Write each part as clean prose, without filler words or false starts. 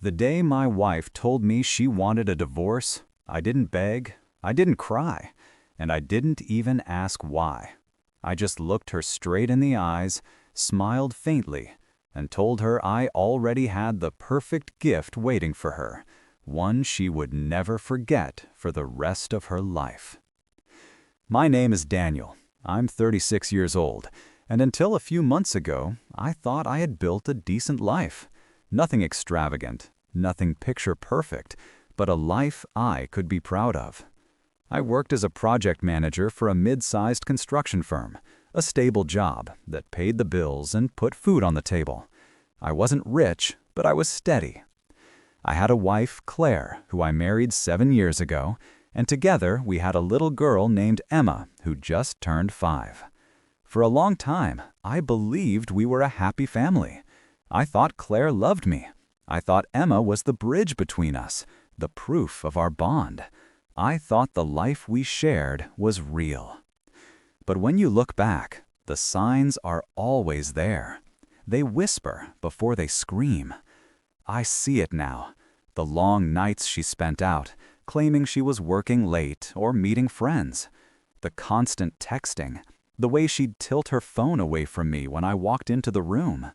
The day my wife told me she wanted a divorce, I didn't beg, I didn't cry, and I didn't even ask why. I just looked her straight in the eyes, smiled faintly, and told her I already had the perfect gift waiting for her, one she would never forget for the rest of her life. My name is Daniel. I'm 36 years old, and until a few months ago, I thought I had built a decent life. Nothing extravagant, nothing picture perfect, but a life I could be proud of. I worked as a project manager for a mid-sized construction firm, a stable job that paid the bills and put food on the table. I wasn't rich, but I was steady. I had a wife, Claire, who I married 7 years ago, and together we had a little girl named Emma who just turned 5. For a long time, I believed we were a happy family. I thought Claire loved me. I thought Emma was the bridge between us, the proof of our bond. I thought the life we shared was real. But when you look back, the signs are always there. They whisper before they scream. I see it now. The long nights she spent out, claiming she was working late or meeting friends. The constant texting. The way she'd tilt her phone away from me when I walked into the room.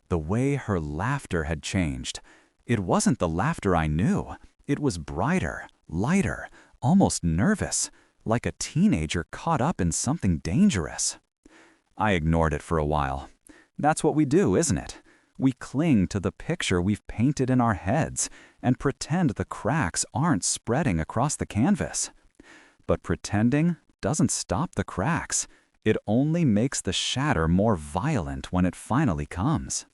The way her laughter had changed. It wasn't the laughter I knew. It was brighter, lighter, almost nervous, like a teenager caught up in something dangerous. I ignored it for a while. That's what we do, isn't it? We cling to the picture we've painted in our heads and pretend the cracks aren't spreading across the canvas. But pretending doesn't stop the cracks. It only makes the shatter more violent when it finally comes.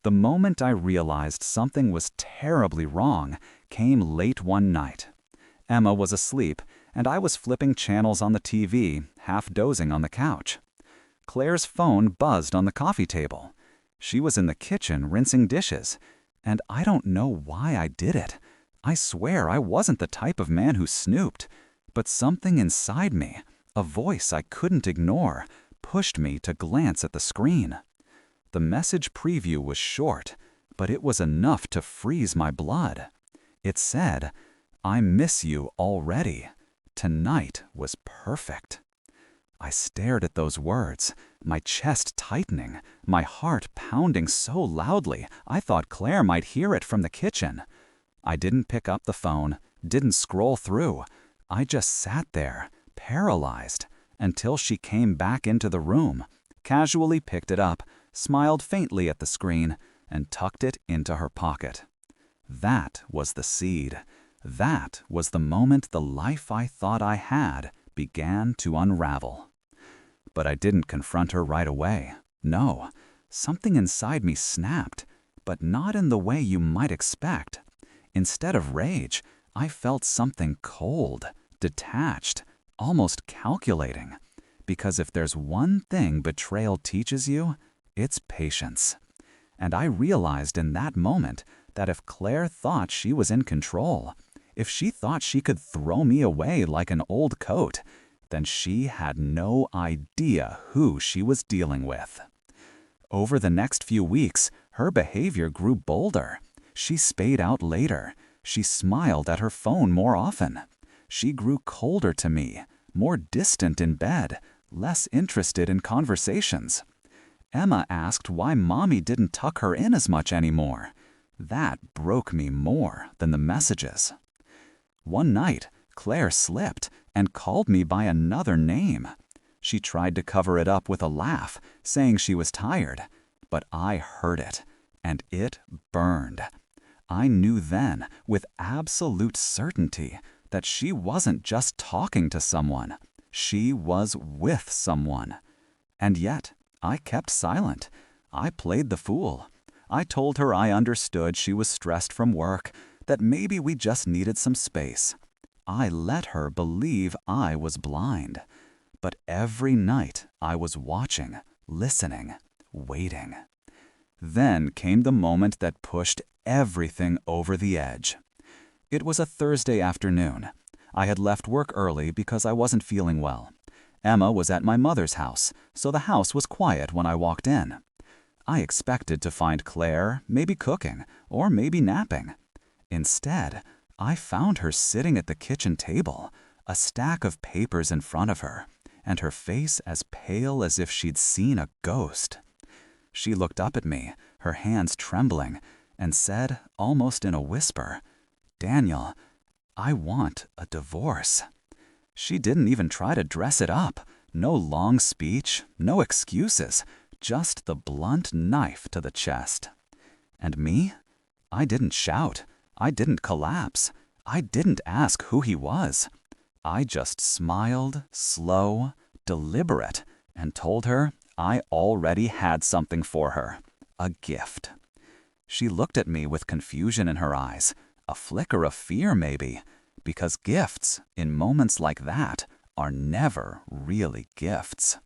The moment I realized something was terribly wrong came late one night. Emma was asleep, and I was flipping channels on the TV, half dozing on the couch. Claire's phone buzzed on the coffee table. She was in the kitchen rinsing dishes, and I don't know why I did it. I swear I wasn't the type of man who snooped, but something inside me, a voice I couldn't ignore, pushed me to glance at the screen. The message preview was short, but it was enough to freeze my blood. It said, "I miss you already. Tonight was perfect." I stared at those words, my chest tightening, my heart pounding so loudly I thought Claire might hear it from the kitchen. I didn't pick up the phone, didn't scroll through. I just sat there, paralyzed, until she came back into the room, casually picked it up, smiled faintly at the screen, and tucked it into her pocket. That was the seed. That was the moment the life I thought I had began to unravel. But I didn't confront her right away. No, something inside me snapped, but not in the way you might expect. Instead of rage, I felt something cold, detached, almost calculating. Because if there's one thing betrayal teaches you, it's patience. And I realized in that moment that if Claire thought she was in control, if she thought she could throw me away like an old coat, then she had no idea who she was dealing with. Over the next few weeks, her behavior grew bolder. She spayed out later. She smiled at her phone more often. She grew colder to me, more distant in bed, less interested in conversations. Emma asked why Mommy didn't tuck her in as much anymore. That broke me more than the messages. One night, Claire slipped and called me by another name. She tried to cover it up with a laugh, saying she was tired. But I heard it, and it burned. I knew then, with absolute certainty, that she wasn't just talking to someone. She was with someone. And yet, I kept silent. I played the fool. I told her I understood she was stressed from work, that maybe we just needed some space. I let her believe I was blind. But every night I was watching, listening, waiting. Then came the moment that pushed everything over the edge. It was a Thursday afternoon. I had left work early because I wasn't feeling well. Emma was at my mother's house, so the house was quiet when I walked in. I expected to find Claire, maybe cooking, or maybe napping. Instead, I found her sitting at the kitchen table, a stack of papers in front of her, and her face as pale as if she'd seen a ghost. She looked up at me, her hands trembling, and said, almost in a whisper, "Daniel, I want a divorce." She didn't even try to dress it up. No long speech, no excuses, just the blunt knife to the chest. And me? I didn't shout. I didn't collapse. I didn't ask who he was. I just smiled, slow, deliberate, and told her I already had something for her. A gift. She looked at me with confusion in her eyes, a flicker of fear maybe, because gifts, in moments like that, are never really gifts.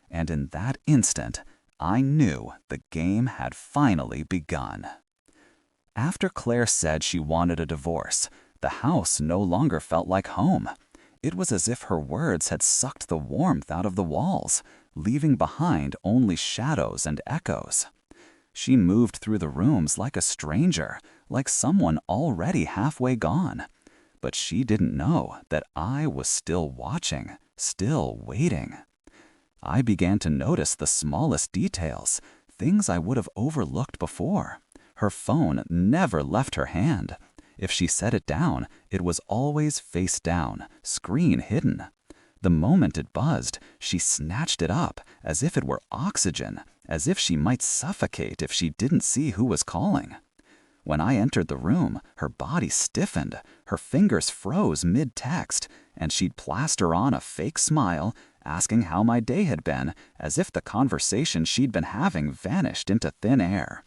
And in that instant, I knew the game had finally begun. After Claire said she wanted a divorce, the house no longer felt like home. It was as if her words had sucked the warmth out of the walls, leaving behind only shadows and echoes. She moved through the rooms like a stranger, like someone already halfway gone. But she didn't know that I was still watching, still waiting. I began to notice the smallest details, things I would have overlooked before. Her phone never left her hand. If she set it down, it was always face down, screen hidden. The moment it buzzed, she snatched it up, as if it were oxygen, as if she might suffocate if she didn't see who was calling. When I entered the room, her body stiffened, her fingers froze mid-text, and she'd plaster on a fake smile, asking how my day had been, as if the conversation she'd been having vanished into thin air.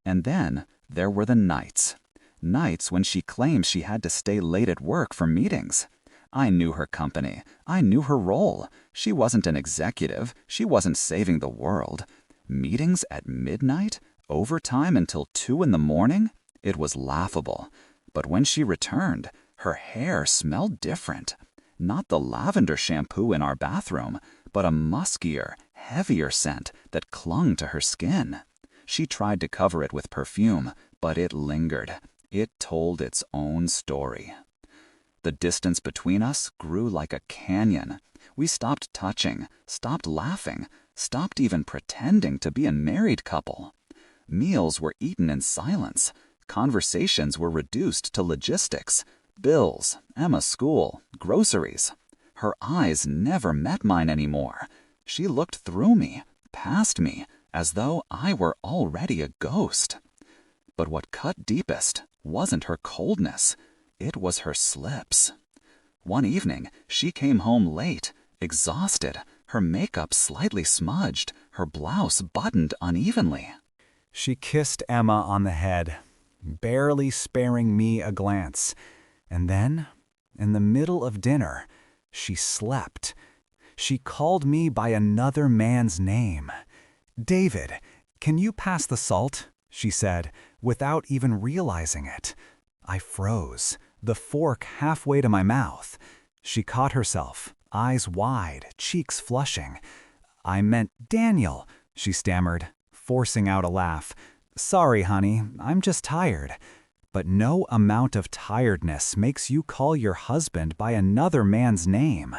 And then there were the nights. Nights when she claimed she had to stay late at work for meetings. I knew her company. I knew her role. She wasn't an executive. She wasn't saving the world. Meetings at midnight? Overtime until 2 in the morning? It was laughable. But when she returned, her hair smelled different. Not the lavender shampoo in our bathroom, but a muskier, heavier scent that clung to her skin. She tried to cover it with perfume, but it lingered. It told its own story. The distance between us grew like a canyon. We stopped touching, stopped laughing, stopped even pretending to be a married couple. Meals were eaten in silence. Conversations were reduced to logistics. Bills, Emma's school, groceries. Her eyes never met mine anymore. She looked through me, past me, as though I were already a ghost. But what cut deepest wasn't her coldness. It was her slips. One evening, she came home late, exhausted, her makeup slightly smudged, her blouse buttoned unevenly. She kissed Emma on the head, barely sparing me a glance. And then, in the middle of dinner, she slept. She called me by another man's name. "David, can you pass the salt?" she said, without even realizing it. I froze, the fork halfway to my mouth. She caught herself, eyes wide, cheeks flushing. "I meant Daniel," she stammered, forcing out a laugh. "Sorry, honey, I'm just tired." But no amount of tiredness makes you call your husband by another man's name.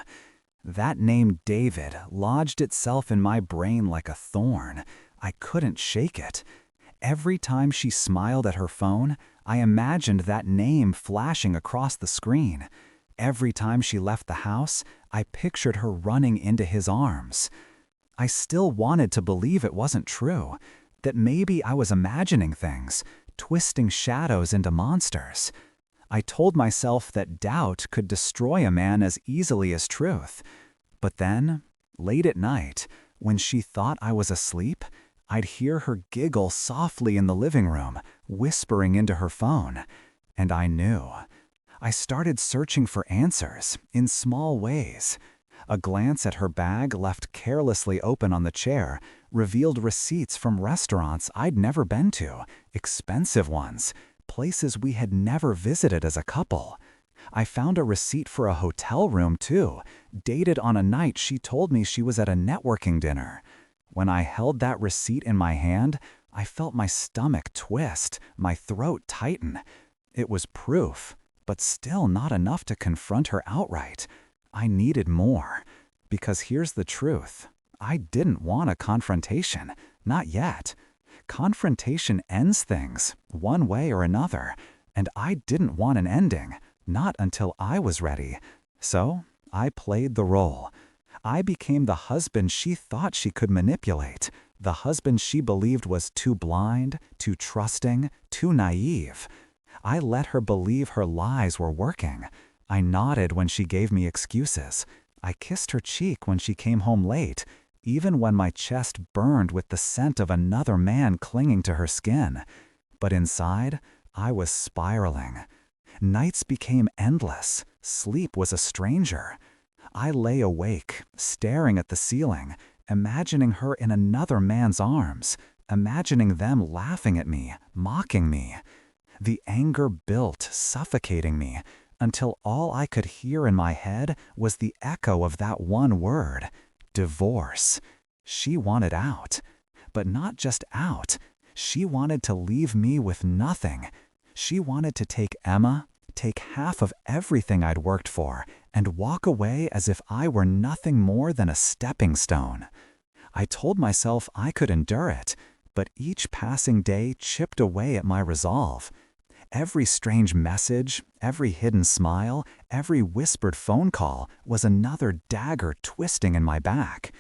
That name David lodged itself in my brain like a thorn. I couldn't shake it. Every time she smiled at her phone, I imagined that name flashing across the screen. Every time she left the house, I pictured her running into his arms. I still wanted to believe it wasn't true, that maybe I was imagining things, twisting shadows into monsters. I told myself that doubt could destroy a man as easily as truth. But then, late at night, when she thought I was asleep, I'd hear her giggle softly in the living room, whispering into her phone. And I knew. I started searching for answers, in small ways. A glance at her bag left carelessly open on the chair revealed receipts from restaurants I'd never been to, expensive ones, places we had never visited as a couple. I found a receipt for a hotel room, too, dated on a night she told me she was at a networking dinner. When I held that receipt in my hand, I felt my stomach twist, my throat tighten. It was proof, but still not enough to confront her outright. I needed more. Because here's the truth. I didn't want a confrontation. Not yet. Confrontation ends things, one way or another. And I didn't want an ending, not until I was ready. So, I played the role. I became the husband she thought she could manipulate, the husband she believed was too blind, too trusting, too naive. I let her believe her lies were working. I nodded when she gave me excuses. I kissed her cheek when she came home late, even when my chest burned with the scent of another man clinging to her skin. But inside, I was spiraling. Nights became endless. Sleep was a stranger. I lay awake, staring at the ceiling, imagining her in another man's arms, imagining them laughing at me, mocking me. The anger built, suffocating me, until all I could hear in my head was the echo of that one word, divorce. She wanted out. But not just out. She wanted to leave me with nothing. She wanted to take Emma, take half of everything I'd worked for, and walk away as if I were nothing more than a stepping stone. I told myself I could endure it, but each passing day chipped away at my resolve. Every strange message, every hidden smile, every whispered phone call was another dagger twisting in my back.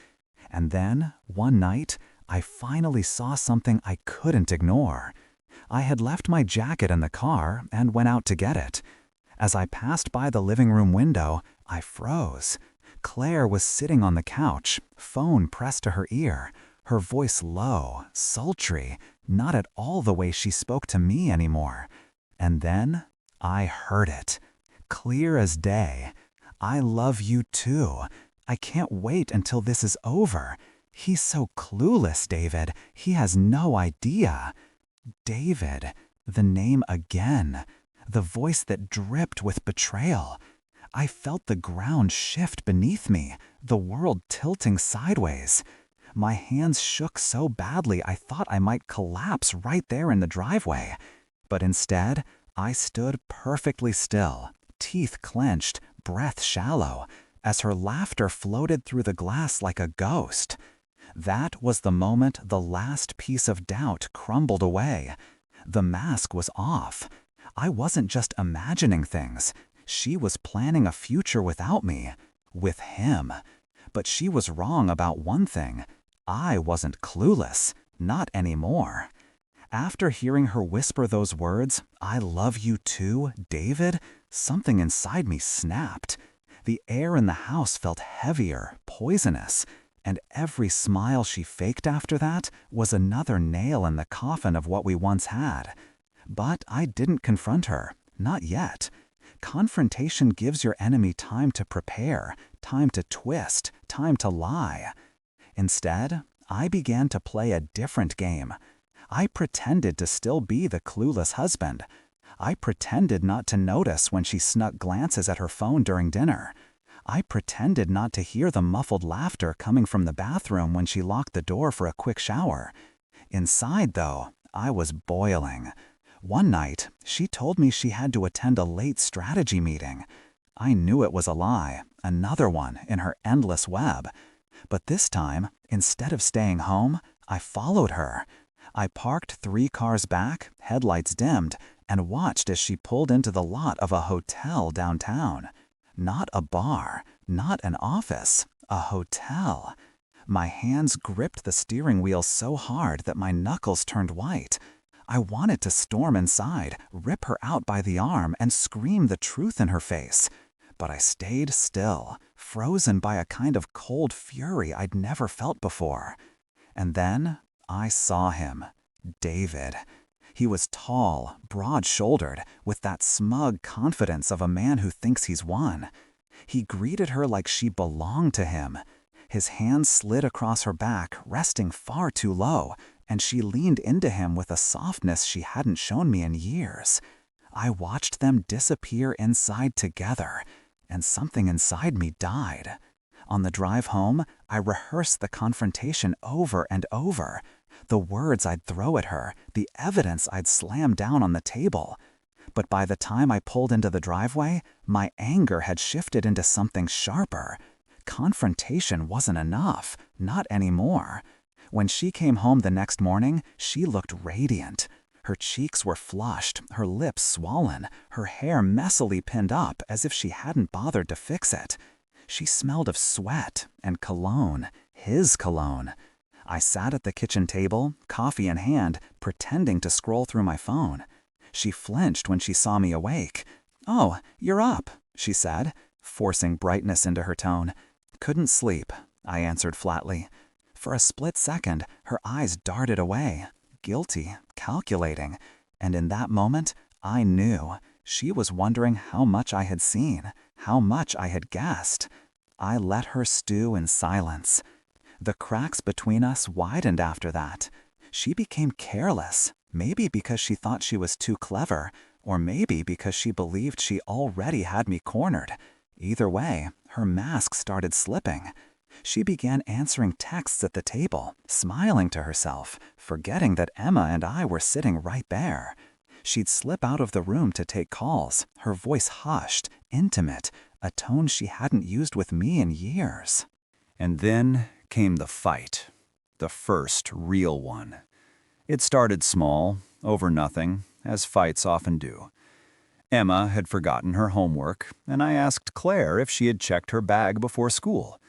And then, one night, I finally saw something I couldn't ignore. I had left my jacket in the car and went out to get it. As I passed by the living room window, I froze. Claire was sitting on the couch, phone pressed to her ear, her voice low, sultry, not at all the way she spoke to me anymore. And then I heard it, clear as day. I love you too. I can't wait until this is over. He's so clueless, David. He has no idea. David, the name again. The voice that dripped with betrayal. I felt the ground shift beneath me, the world tilting sideways. My hands shook so badly I thought I might collapse right there in the driveway. But instead, I stood perfectly still, teeth clenched, breath shallow, as her laughter floated through the glass like a ghost. That was the moment the last piece of doubt crumbled away. The mask was off. I wasn't just imagining things. She was planning a future without me, with him. But she was wrong about one thing. I wasn't clueless, not anymore. After hearing her whisper those words, "I love you too, David," something inside me snapped. The air in the house felt heavier, poisonous, and every smile she faked after that was another nail in the coffin of what we once had. But I didn't confront her, not yet. Confrontation gives your enemy time to prepare, time to twist, time to lie. Instead, I began to play a different game. I pretended to still be the clueless husband. I pretended not to notice when she snuck glances at her phone during dinner. I pretended not to hear the muffled laughter coming from the bathroom when she locked the door for a quick shower. Inside, though, I was boiling. One night, she told me she had to attend a late strategy meeting. I knew it was a lie, another one in her endless web. But this time, instead of staying home, I followed her. I parked 3 cars back, headlights dimmed, and watched as she pulled into the lot of a hotel downtown. Not a bar, not an office, a hotel. My hands gripped the steering wheel so hard that my knuckles turned white. I wanted to storm inside, rip her out by the arm, and scream the truth in her face. But I stayed still, frozen by a kind of cold fury I'd never felt before. And then I saw him, David. He was tall, broad-shouldered, with that smug confidence of a man who thinks he's won. He greeted her like she belonged to him. His hands slid across her back, resting far too low, and she leaned into him with a softness she hadn't shown me in years. I watched them disappear inside together, and something inside me died. On the drive home, I rehearsed the confrontation over and over. The words I'd throw at her, the evidence I'd slam down on the table. But by the time I pulled into the driveway, my anger had shifted into something sharper. Confrontation wasn't enough, not anymore. When she came home the next morning, she looked radiant. Her cheeks were flushed, her lips swollen, her hair messily pinned up as if she hadn't bothered to fix it. She smelled of sweat and cologne, his cologne. I sat at the kitchen table, coffee in hand, pretending to scroll through my phone. She flinched when she saw me awake. "Oh, you're up," she said, forcing brightness into her tone. "Couldn't sleep," I answered flatly. For a split second, her eyes darted away, guilty, calculating, and in that moment, I knew. She was wondering how much I had seen, how much I had guessed. I let her stew in silence. The cracks between us widened after that. She became careless, maybe because she thought she was too clever, or maybe because she believed she already had me cornered. Either way, her mask started slipping. She began answering texts at the table, smiling to herself, forgetting that Emma and I were sitting right there. She'd slip out of the room to take calls, her voice hushed, intimate, a tone she hadn't used with me in years. And then came the fight, the first real one. It started small, over nothing, as fights often do. Emma had forgotten her homework, and I asked Claire if she had checked her bag before school.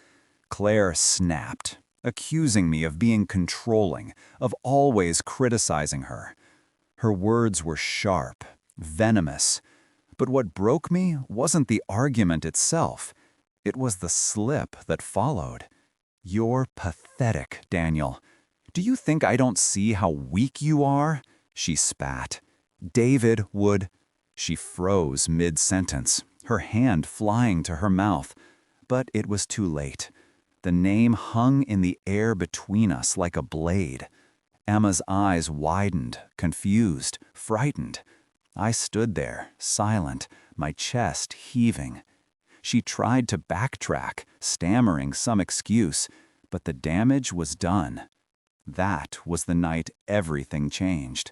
Claire snapped, accusing me of being controlling, of always criticizing her. Her words were sharp, venomous. But what broke me wasn't the argument itself. It was the slip that followed. "You're pathetic, Daniel. Do you think I don't see how weak you are?" she spat. "David would—" She froze mid-sentence, her hand flying to her mouth. But it was too late. The name hung in the air between us like a blade. Emma's eyes widened, confused, frightened. I stood there, silent, my chest heaving. She tried to backtrack, stammering some excuse, but the damage was done. That was the night everything changed.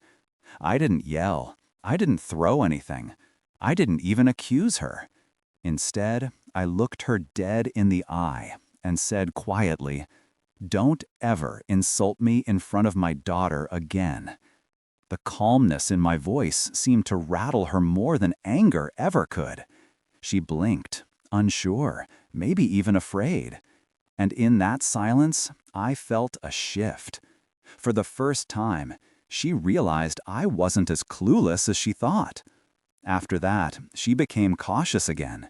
I didn't yell. I didn't throw anything. I didn't even accuse her. Instead, I looked her dead in the eye and said quietly, "Don't ever insult me in front of my daughter again." The calmness in my voice seemed to rattle her more than anger ever could. She blinked, unsure, maybe even afraid. And in that silence, I felt a shift. For the first time, she realized I wasn't as clueless as she thought. After that, she became cautious again.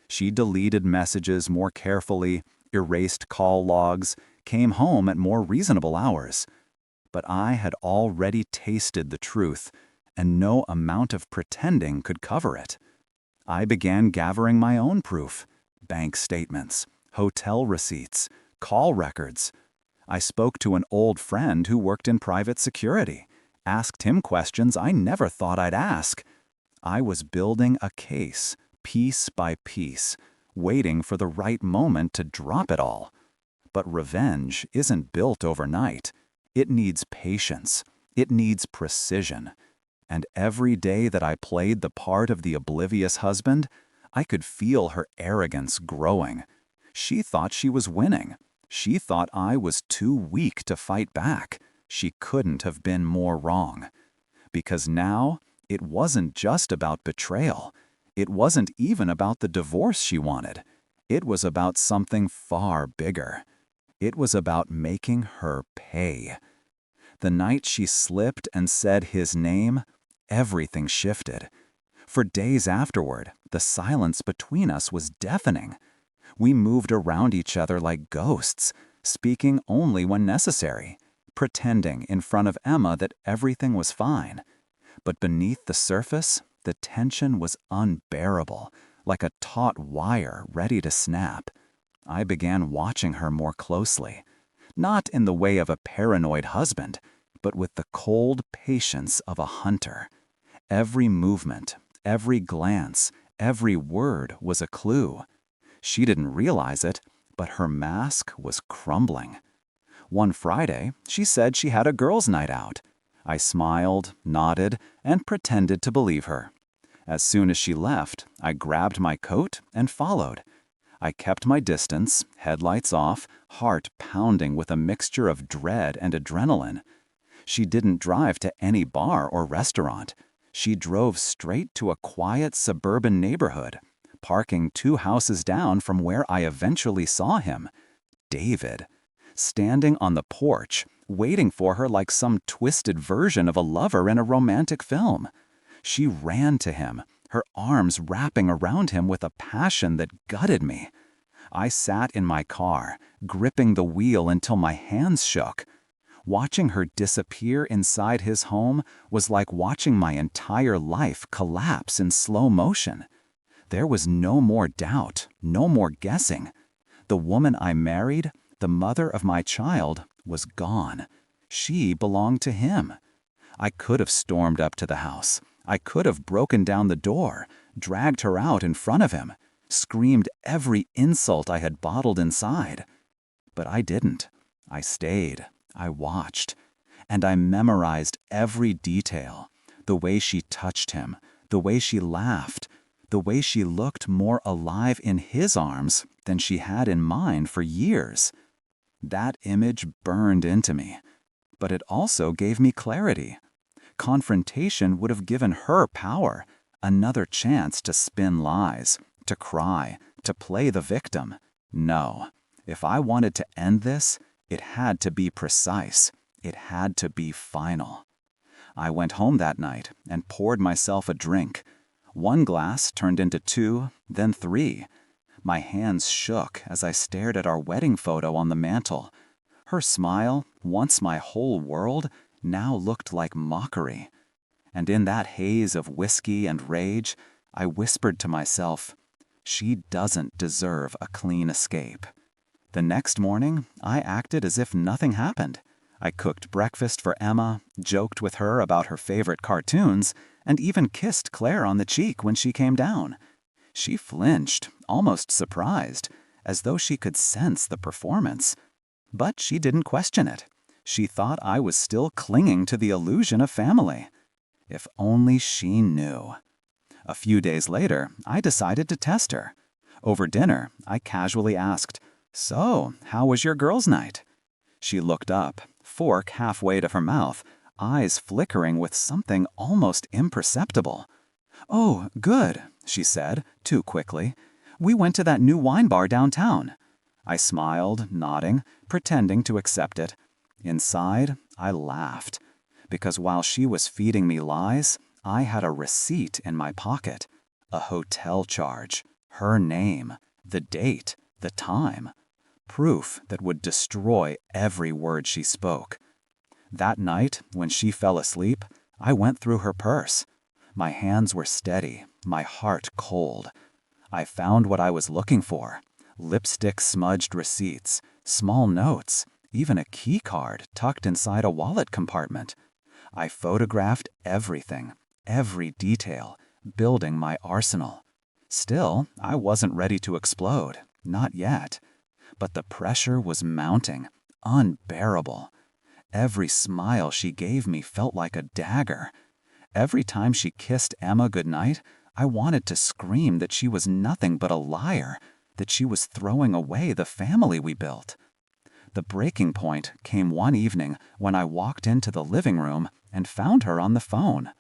She deleted messages more carefully, erased call logs, came home at more reasonable hours. But I had already tasted the truth, and no amount of pretending could cover it. I began gathering my own proof: bank statements, hotel receipts, call records. I spoke to an old friend who worked in private security, asked him questions I never thought I'd ask. I was building a case, piece by piece, waiting for the right moment to drop it all. But revenge isn't built overnight. It needs patience. It needs precision. And every day that I played the part of the oblivious husband, I could feel her arrogance growing. She thought she was winning. She thought I was too weak to fight back. She couldn't have been more wrong. Because now, it wasn't just about betrayal. It wasn't even about the divorce she wanted. It was about something far bigger. It was about making her pay. The night she slipped and said his name, everything shifted. For days afterward, the silence between us was deafening. We moved around each other like ghosts, speaking only when necessary, pretending in front of Emma that everything was fine. But beneath the surface, the tension was unbearable, like a taut wire ready to snap. I began watching her more closely, not in the way of a paranoid husband, but with the cold patience of a hunter. Every movement, every glance, every word was a clue. She didn't realize it, but her mask was crumbling. One Friday, she said she had a girls' night out. I smiled, nodded, and pretended to believe her. As soon as she left, I grabbed my coat and followed. I kept my distance, headlights off, heart pounding with a mixture of dread and adrenaline. She didn't drive to any bar or restaurant. She drove straight to a quiet suburban neighborhood, parking 2 houses down from where I eventually saw him. David, standing on the porch, waiting for her like some twisted version of a lover in a romantic film. She ran to him, her arms wrapping around him with a passion that gutted me. I sat in my car, gripping the wheel until my hands shook. Watching her disappear inside his home was like watching my entire life collapse in slow motion. There was no more doubt, no more guessing. The woman I married, the mother of my child, was gone. She belonged to him. I could have stormed up to the house. I could have broken down the door, dragged her out in front of him, screamed every insult I had bottled inside. But I didn't. I stayed. I watched. And I memorized every detail. The way she touched him, the way she laughed, the way she looked more alive in his arms than she had in mine for years. That image burned into me. But it also gave me clarity. Confrontation would have given her power, another chance to spin lies, to cry, to play the victim. No, if I wanted to end this, it had to be precise. It had to be final. I went home that night and poured myself a drink. 1 glass turned into 2, then 3. My hands shook as I stared at our wedding photo on the mantel. Her smile, once my whole world, now looked like mockery. And in that haze of whiskey and rage, I whispered to myself, she doesn't deserve a clean escape. The next morning, I acted as if nothing happened. I cooked breakfast for Emma, joked with her about her favorite cartoons, and even kissed Claire on the cheek when she came down. She flinched, almost surprised, as though she could sense the performance. But she didn't question it. She thought I was still clinging to the illusion of family. If only she knew. A few days later, I decided to test her. Over dinner, I casually asked, "So, how was your girls' night?" She looked up, fork halfway to her mouth, eyes flickering with something almost imperceptible. "Oh, good," she said, too quickly. "We went to that new wine bar downtown." I smiled, nodding, pretending to accept it. Inside, I laughed, because while she was feeding me lies, I had a receipt in my pocket, a hotel charge, her name, the date, the time, proof that would destroy every word she spoke. That night, when she fell asleep, I went through her purse. My hands were steady, my heart cold. I found what I was looking for: lipstick-smudged receipts, small notes, even a key card tucked inside a wallet compartment. I photographed everything, every detail, building my arsenal. Still, I wasn't ready to explode, not yet. But the pressure was mounting, unbearable. Every smile she gave me felt like a dagger. Every time she kissed Emma goodnight, I wanted to scream that she was nothing but a liar, that she was throwing away the family we built. The breaking point came one evening when I walked into the living room and found her on the phone.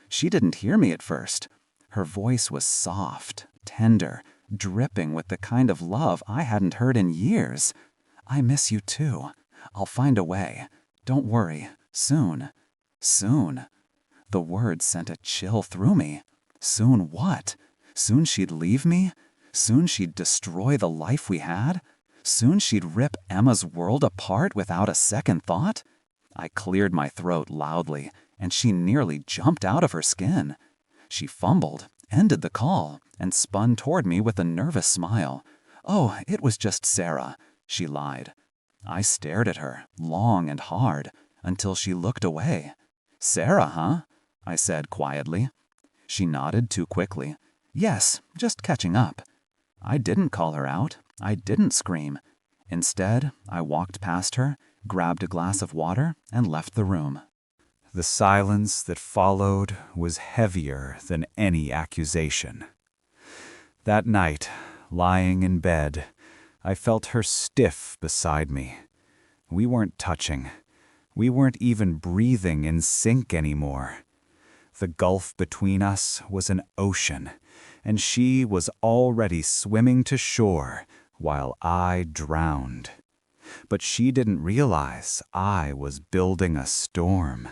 She didn't hear me at first. Her voice was soft, tender, dripping with the kind of love I hadn't heard in years. "I miss you too. I'll find a way. Don't worry. Soon. Soon." The words sent a chill through me. Soon what? Soon she'd leave me? Soon she'd destroy the life we had? Soon she'd rip Emma's world apart without a second thought? I cleared my throat loudly, and she nearly jumped out of her skin. She fumbled, ended the call, and spun toward me with a nervous smile. "Oh, it was just Sarah," she lied. I stared at her, long and hard, until she looked away. "Sarah, huh?" I said quietly. She nodded too quickly. "Yes, just catching up." I didn't call her out. I didn't scream. Instead, I walked past her, grabbed a glass of water, and left the room. The silence that followed was heavier than any accusation. That night, lying in bed, I felt her stiff beside me. We weren't touching. We weren't even breathing in sync anymore. The gulf between us was an ocean, and she was already swimming to shore while I drowned. But she didn't realize I was building a storm.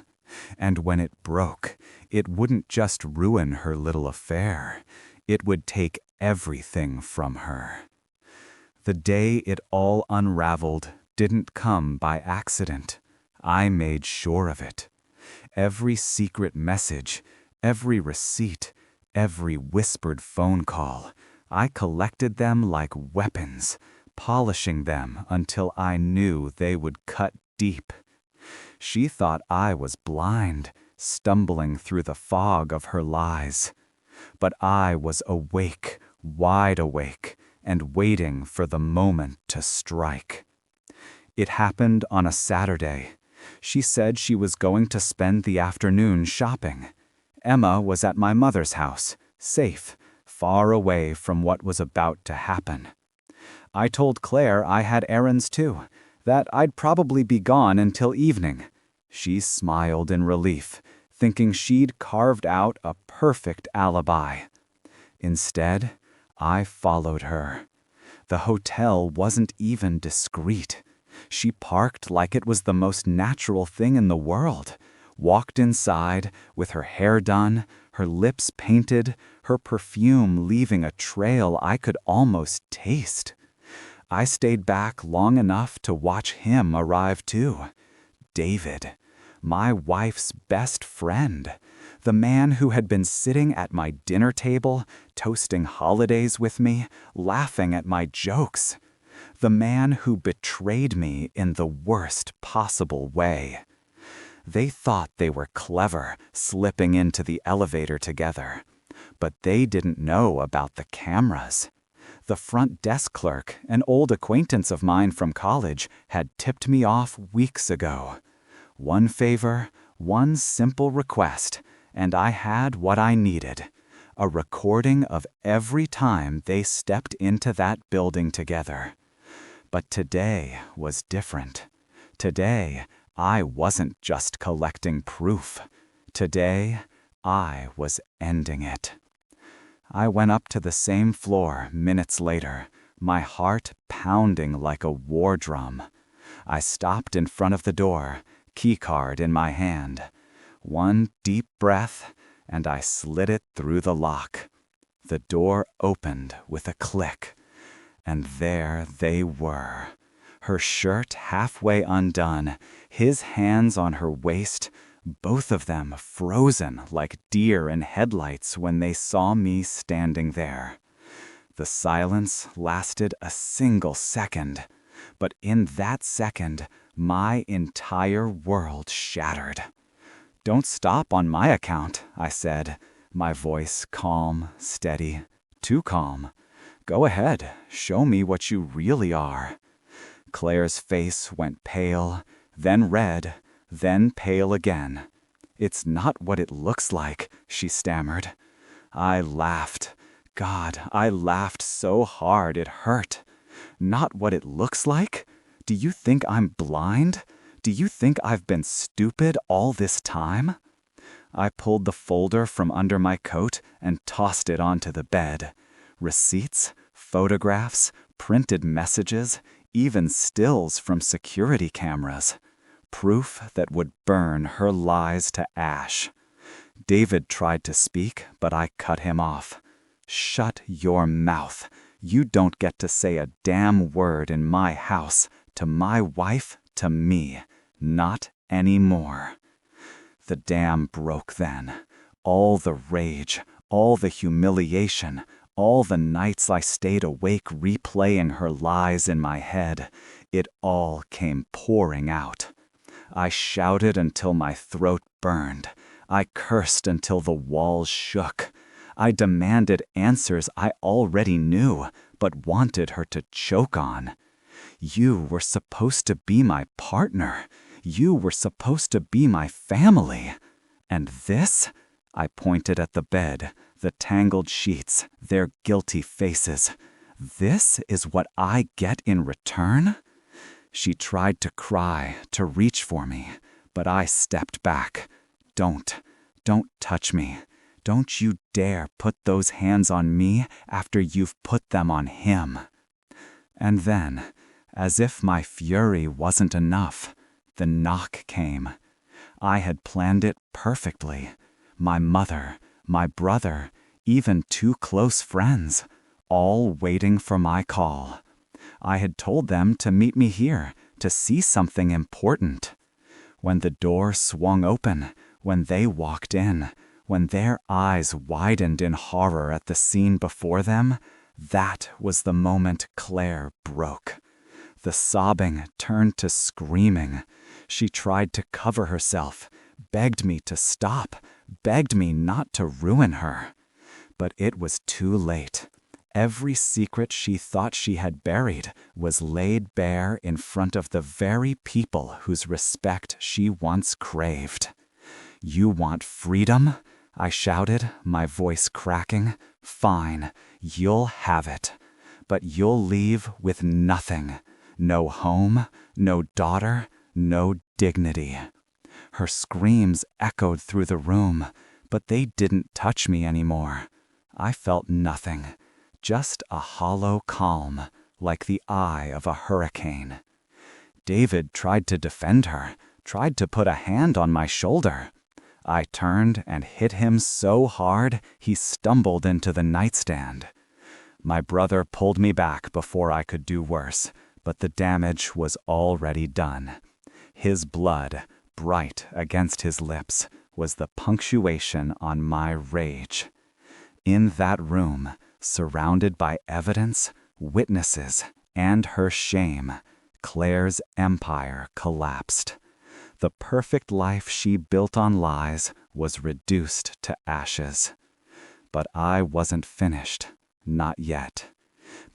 And when it broke, it wouldn't just ruin her little affair. It would take everything from her. The day it all unraveled didn't come by accident. I made sure of it. Every secret message, every receipt, every whispered phone call, I collected them like weapons, polishing them until I knew they would cut deep. She thought I was blind, stumbling through the fog of her lies. But I was awake, wide awake, and waiting for the moment to strike. It happened on a Saturday. She said she was going to spend the afternoon shopping. Emma was at my mother's house, safe, far away from what was about to happen. I told Claire I had errands too, that I'd probably be gone until evening. She smiled in relief, thinking she'd carved out a perfect alibi. Instead, I followed her. The hotel wasn't even discreet. She parked like it was the most natural thing in the world, walked inside with her hair done, her lips painted, her perfume leaving a trail I could almost taste. I stayed back long enough to watch him arrive too. David, my wife's best friend, the man who had been sitting at my dinner table, toasting holidays with me, laughing at my jokes. The man who betrayed me in the worst possible way. They thought they were clever, slipping into the elevator together. But they didn't know about the cameras. The front desk clerk, an old acquaintance of mine from college, had tipped me off weeks ago. One favor, one simple request, and I had what I needed. A recording of every time they stepped into that building together. But today was different. Today, I wasn't just collecting proof. Today, I was ending it. I went up to the same floor minutes later, my heart pounding like a war drum. I stopped in front of the door, keycard in my hand. One deep breath, and I slid it through the lock. The door opened with a click. And there they were, her shirt halfway undone, his hands on her waist, both of them frozen like deer in headlights when they saw me standing there. The silence lasted a single second, but in that second, my entire world shattered. "Don't stop on my account," I said, my voice calm, steady, too calm. "Go ahead, show me what you really are." Claire's face went pale, then red, then pale again. "It's not what it looks like," she stammered. I laughed. God, I laughed so hard it hurt. "Not what it looks like? Do you think I'm blind? Do you think I've been stupid all this time?" I pulled the folder from under my coat and tossed it onto the bed. Receipts, photographs, printed messages, even stills from security cameras. Proof that would burn her lies to ash. David tried to speak, but I cut him off. "Shut your mouth. You don't get to say a damn word in my house, to my wife, to me. Not anymore." The dam broke then. All the rage, all the humiliation, all the nights I stayed awake replaying her lies in my head, it all came pouring out. I shouted until my throat burned. I cursed until the walls shook. I demanded answers I already knew, but wanted her to choke on. You were supposed to be my partner. You were supposed to be my family. And this? I pointed at the bed, the tangled sheets, their guilty faces. This is what I get in return? She tried to cry, to reach for me, but I stepped back. Don't touch me. Don't you dare put those hands on me after you've put them on him. And then, as if my fury wasn't enough, the knock came. I had planned it perfectly. My mother, my brother, even 2 close friends, all waiting for my call. I had told them to meet me here, to see something important. When the door swung open, when they walked in, when their eyes widened in horror at the scene before them, that was the moment Claire broke. The sobbing turned to screaming. She tried to cover herself, begged me to stop, begged me not to ruin her. But it was too late. Every secret she thought she had buried was laid bare in front of the very people whose respect she once craved. "You want freedom?" I shouted, my voice cracking. "Fine, you'll have it. But you'll leave with nothing. No home, no daughter, no dignity." Her screams echoed through the room, but they didn't touch me anymore. I felt nothing, just a hollow calm, like the eye of a hurricane. David tried to defend her, tried to put a hand on my shoulder. I turned and hit him so hard he stumbled into the nightstand. My brother pulled me back before I could do worse, but the damage was already done. His blood, bright against his lips, was the punctuation on my rage. In that room, surrounded by evidence, witnesses, and her shame, Claire's empire collapsed. The perfect life she built on lies was reduced to ashes. But I wasn't finished, not yet,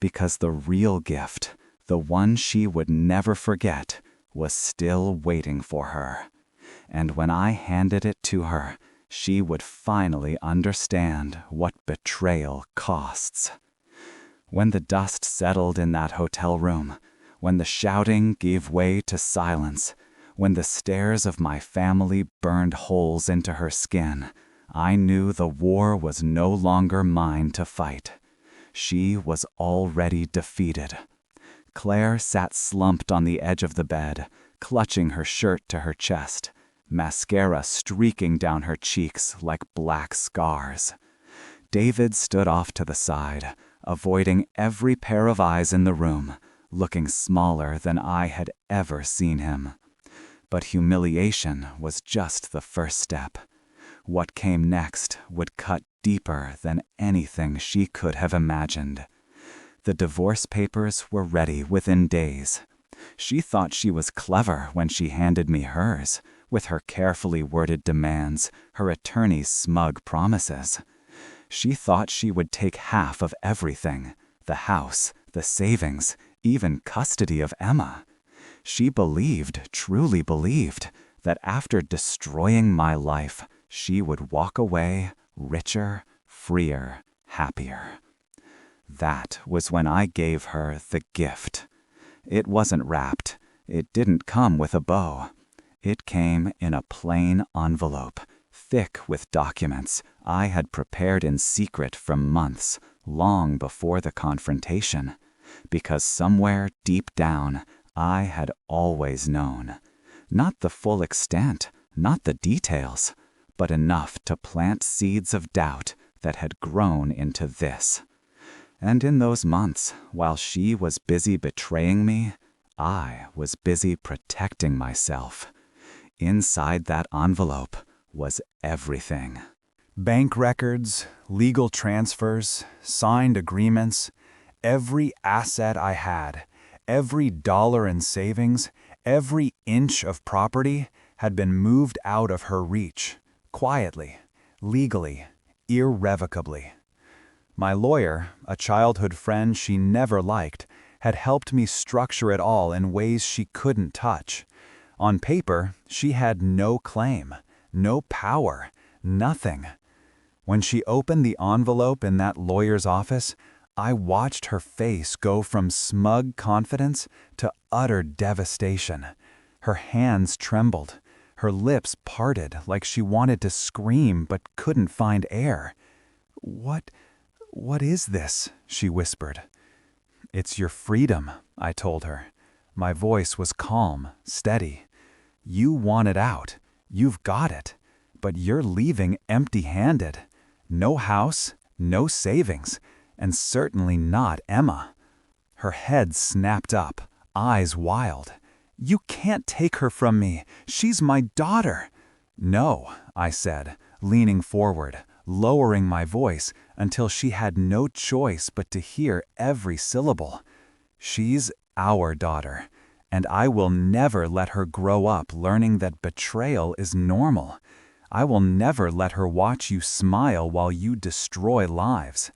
because the real gift, the one she would never forget, was still waiting for her. And when I handed it to her, she would finally understand what betrayal costs. When the dust settled in that hotel room, when the shouting gave way to silence, when the stares of my family burned holes into her skin, I knew the war was no longer mine to fight. She was already defeated. Claire sat slumped on the edge of the bed, clutching her shirt to her chest, mascara streaking down her cheeks like black scars. David stood off to the side, avoiding every pair of eyes in the room, looking smaller than I had ever seen him. But humiliation was just the first step. What came next would cut deeper than anything she could have imagined. The divorce papers were ready within days. She thought she was clever when she handed me hers, with her carefully worded demands, her attorney's smug promises. She thought she would take half of everything, the house, the savings, even custody of Emma. She believed, truly believed, that after destroying my life, she would walk away richer, freer, happier. That was when I gave her the gift. It wasn't wrapped. It didn't come with a bow. It came in a plain envelope, thick with documents I had prepared in secret for months, long before the confrontation, because somewhere deep down, I had always known. Not the full extent, not the details, but enough to plant seeds of doubt that had grown into this. And in those months, while she was busy betraying me, I was busy protecting myself. Inside that envelope was everything. Bank records, legal transfers, signed agreements, every asset I had, every dollar in savings, every inch of property had been moved out of her reach, quietly, legally, irrevocably. My lawyer, a childhood friend she never liked, had helped me structure it all in ways she couldn't touch. On paper, she had no claim, no power, nothing. When she opened the envelope in that lawyer's office, I watched her face go from smug confidence to utter devastation. Her hands trembled. Her lips parted like she wanted to scream but couldn't find air. What is this?" she whispered. "It's your freedom," I told her. My voice was calm, steady. "You want it out. You've got it. But you're leaving empty-handed. No house, no savings, and certainly not Emma." Her head snapped up, eyes wild. "You can't take her from me. She's my daughter." "No," I said, leaning forward, lowering my voice until she had no choice but to hear every syllable. "She's our daughter, and I will never let her grow up learning that betrayal is normal. I will never let her watch you smile while you destroy lives.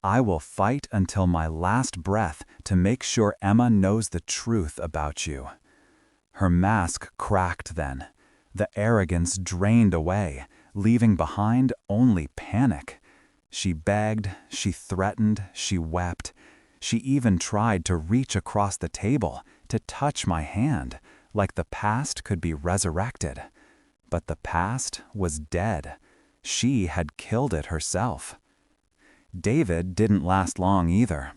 I will fight until my last breath to make sure Emma knows the truth about you." Her mask cracked then. The arrogance drained away, leaving behind only panic. She begged, she threatened, she wept. She even tried to reach across the table, to touch my hand, like the past could be resurrected. But the past was dead. She had killed it herself. David didn't last long either.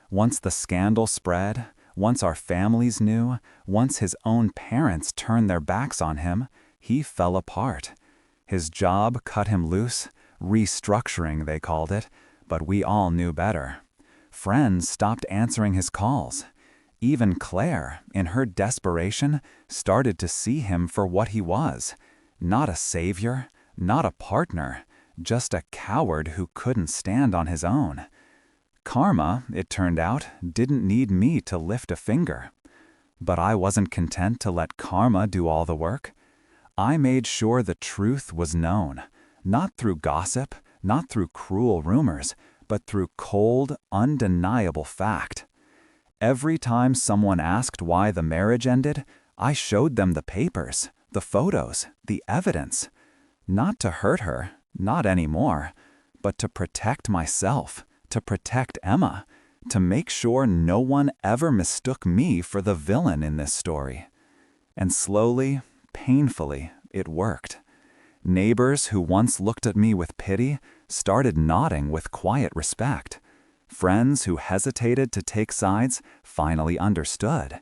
Once the scandal spread, once our families knew, once his own parents turned their backs on him, he fell apart. His job cut him loose, restructuring they called it, but we all knew better. Friends stopped answering his calls. Even Claire, in her desperation, started to see him for what he was. Not a savior, not a partner, just a coward who couldn't stand on his own. Karma, it turned out, didn't need me to lift a finger. But I wasn't content to let karma do all the work. I made sure the truth was known, not through gossip, not through cruel rumors, but through cold, undeniable fact. Every time someone asked why the marriage ended, I showed them the papers, the photos, the evidence. Not to hurt her, not anymore, but to protect myself, to protect Emma, to make sure no one ever mistook me for the villain in this story. And slowly, painfully, it worked. Neighbors who once looked at me with pity started nodding with quiet respect. Friends who hesitated to take sides finally understood.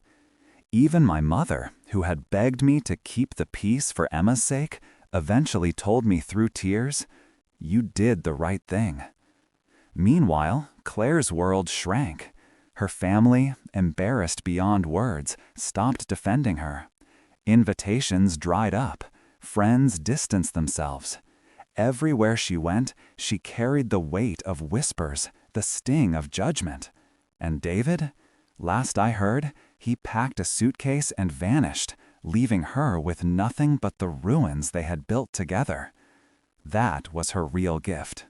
Even my mother, who had begged me to keep the peace for Emma's sake, eventually told me through tears, "You did the right thing." Meanwhile, Claire's world shrank. Her family, embarrassed beyond words, stopped defending her. Invitations dried up. Friends distanced themselves. Everywhere she went, she carried the weight of whispers, the sting of judgment. And David? Last I heard, he packed a suitcase and vanished, leaving her with nothing but the ruins they had built together. That was her real gift.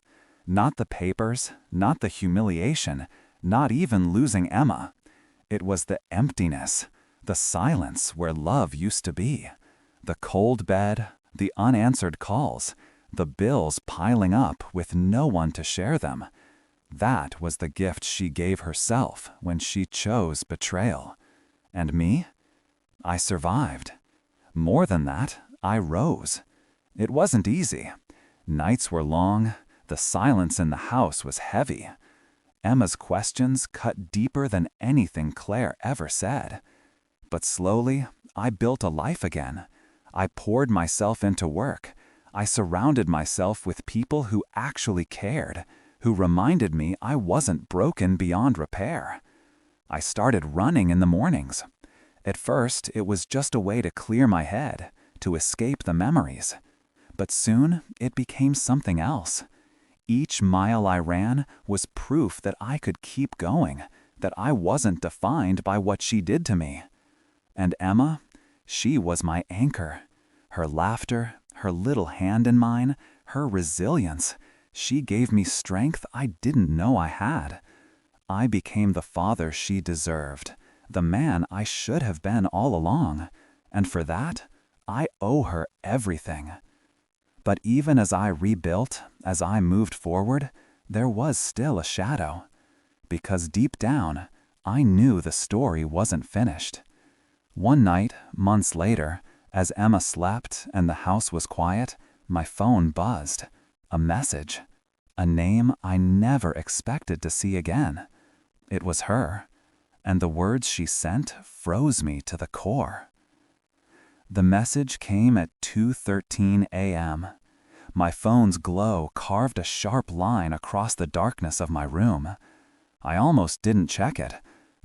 Not the papers, not the humiliation, not even losing Emma. It was the emptiness, the silence where love used to be. The cold bed, the unanswered calls, the bills piling up with no one to share them. That was the gift she gave herself when she chose betrayal. And me? I survived. More than that, I rose. It wasn't easy. Nights were long. The silence in the house was heavy. Emma's questions cut deeper than anything Claire ever said. But slowly, I built a life again. I poured myself into work. I surrounded myself with people who actually cared, who reminded me I wasn't broken beyond repair. I started running in the mornings. At first, it was just a way to clear my head, to escape the memories. But soon, it became something else. Each mile I ran was proof that I could keep going, that I wasn't defined by what she did to me. And Emma, she was my anchor. Her laughter, her little hand in mine, her resilience, she gave me strength I didn't know I had. I became the father she deserved, the man I should have been all along, and for that, I owe her everything. But even as I rebuilt, as I moved forward, there was still a shadow. Because deep down, I knew the story wasn't finished. One night, months later, as Emma slept and the house was quiet, my phone buzzed. A message. A name I never expected to see again. It was her, and the words she sent froze me to the core. The message came at 2:13 a.m. My phone's glow carved a sharp line across the darkness of my room. I almost didn't check it,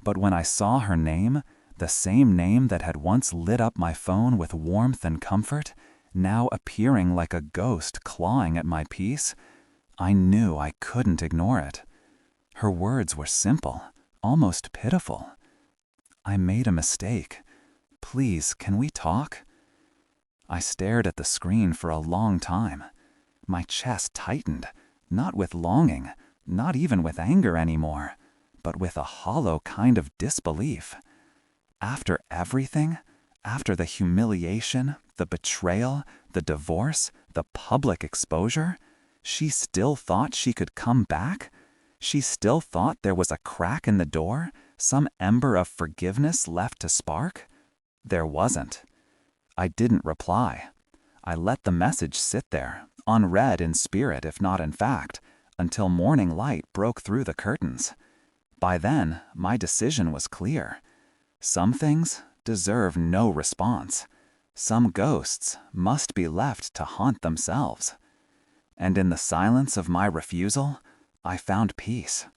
but when I saw her name, the same name that had once lit up my phone with warmth and comfort, now appearing like a ghost clawing at my peace, I knew I couldn't ignore it. Her words were simple, almost pitiful. "I made a mistake. Please, can we talk?" I stared at the screen for a long time. My chest tightened, not with longing, not even with anger anymore, but with a hollow kind of disbelief. After everything, after the humiliation, the betrayal, the divorce, the public exposure, she still thought she could come back? She still thought there was a crack in the door, some ember of forgiveness left to spark? There wasn't. I didn't reply. I let the message sit there, unread in spirit if not in fact, until morning light broke through the curtains. By then, my decision was clear. Some things deserve no response. Some ghosts must be left to haunt themselves. And in the silence of my refusal, I found peace.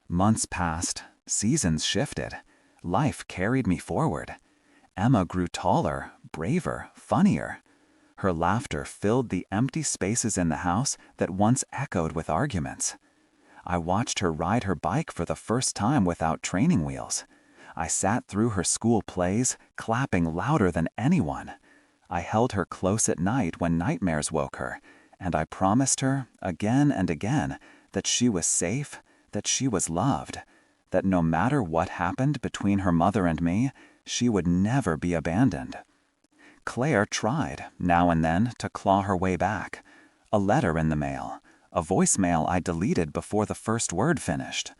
Months passed, seasons shifted, life carried me forward. Emma grew taller, braver, funnier. Her laughter filled the empty spaces in the house that once echoed with arguments. I watched her ride her bike for the first time without training wheels. I sat through her school plays, clapping louder than anyone. I held her close at night when nightmares woke her, and I promised her, again and again, that she was safe, that she was loved, that no matter what happened between her mother and me, she would never be abandoned. Claire tried, now and then, to claw her way back. A letter in the mail, a voicemail I deleted before the first word finished.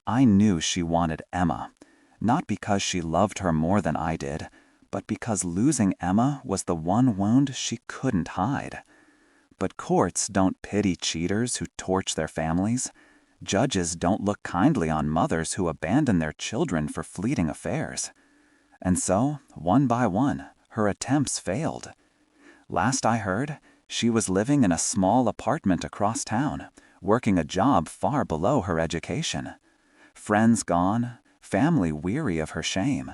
I knew she wanted Emma, not because she loved her more than I did, but because losing Emma was the one wound she couldn't hide. But courts don't pity cheaters who torch their families. Judges don't look kindly on mothers who abandon their children for fleeting affairs. And so, one by one, her attempts failed. Last I heard, she was living in a small apartment across town, working a job far below her education. Friends gone, family weary of her shame.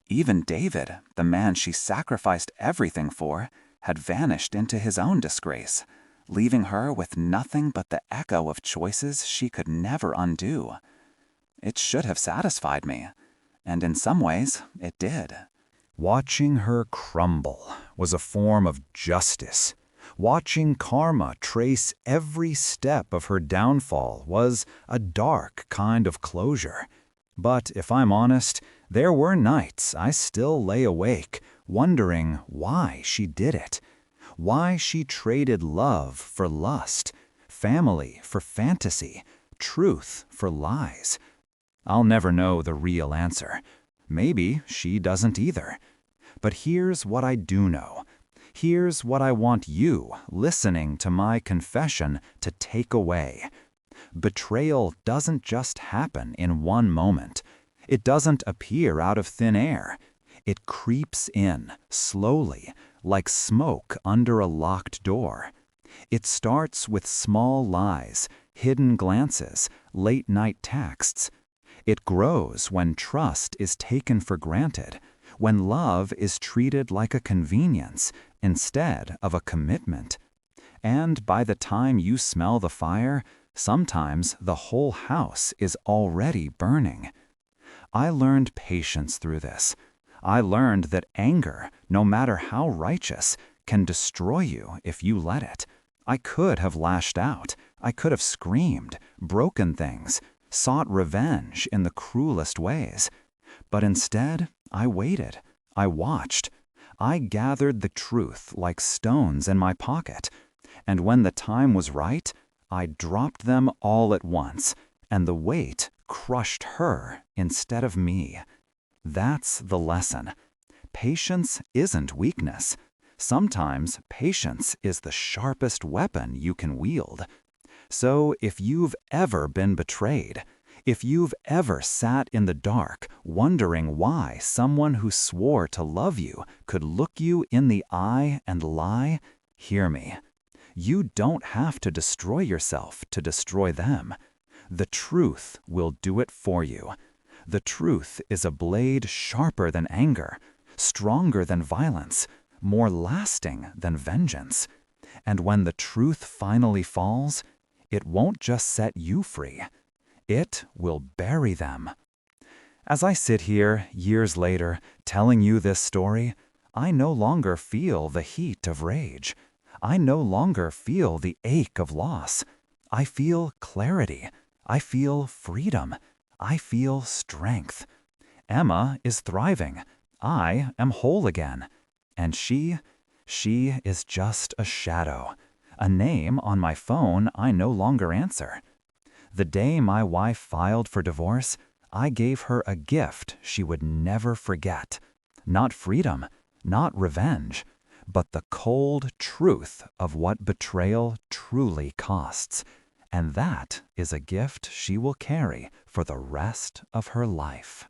Even David, the man she sacrificed everything for, had vanished into his own disgrace, leaving her with nothing but the echo of choices she could never undo. It should have satisfied me, and in some ways, it did. Watching her crumble was a form of justice. Watching karma trace every step of her downfall was a dark kind of closure. But if I'm honest, there were nights I still lay awake, wondering why she did it. Why she traded love for lust, family for fantasy, truth for lies. I'll never know the real answer. Maybe she doesn't either. But here's what I do know. Here's what I want you, listening to my confession, to take away. Betrayal doesn't just happen in one moment. It doesn't appear out of thin air. It creeps in, slowly, like smoke under a locked door. It starts with small lies, hidden glances, late-night texts. It grows when trust is taken for granted, when love is treated like a convenience instead of a commitment. And by the time you smell the fire, sometimes the whole house is already burning. I learned patience through this. I learned that anger, no matter how righteous, can destroy you if you let it. I could have lashed out. I could have screamed, broken things. sought revenge in the cruelest ways. But instead, I waited. I watched. I gathered the truth like stones in my pocket. And when the time was right, I dropped them all at once, and the weight crushed her instead of me. That's the lesson. Patience isn't weakness. Sometimes patience is the sharpest weapon you can wield. So if you've ever been betrayed, if you've ever sat in the dark wondering why someone who swore to love you could look you in the eye and lie, hear me. You don't have to destroy yourself to destroy them. The truth will do it for you. The truth is a blade sharper than anger, stronger than violence, more lasting than vengeance. And when the truth finally falls, it won't just set you free. It will bury them. As I sit here, years later, telling you this story, I no longer feel the heat of rage. I no longer feel the ache of loss. I feel clarity. I feel freedom. I feel strength. Emma is thriving. I am whole again. And she is just a shadow, a name on my phone I no longer answer. The day my wife filed for divorce, I gave her a gift she would never forget. Not freedom, not revenge, but the cold truth of what betrayal truly costs. And that is a gift she will carry for the rest of her life.